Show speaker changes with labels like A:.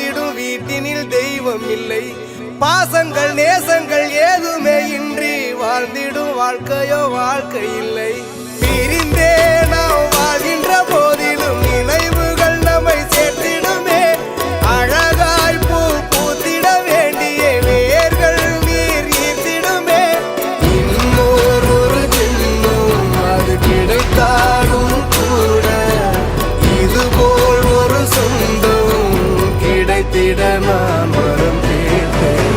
A: வாழ்ந்திடும் வீட்டினில் தெய்வம் இல்லை. பாசங்கள் நேசங்கள் ஏதுமே இன்றி வாழ்ந்திடும் வாழ்க்கையோ வாழ்க்கை இல்லை. பிரிந்தே நாம் வாழ்கின்ற போதிலும் நினைவுகள் நம்மை சேர்த்திடுமே. அழகாய் பூ பூத்திட வேண்டிய வேர்கள் நீர் ஈர்த்திடுமே. இன்னொரு ஜென்மம் அது கிடைத்தாலும் கூட இதுபோல் ஒரு சொந்தம் கிடைத்திட நான் வரம் கேட்டேன்.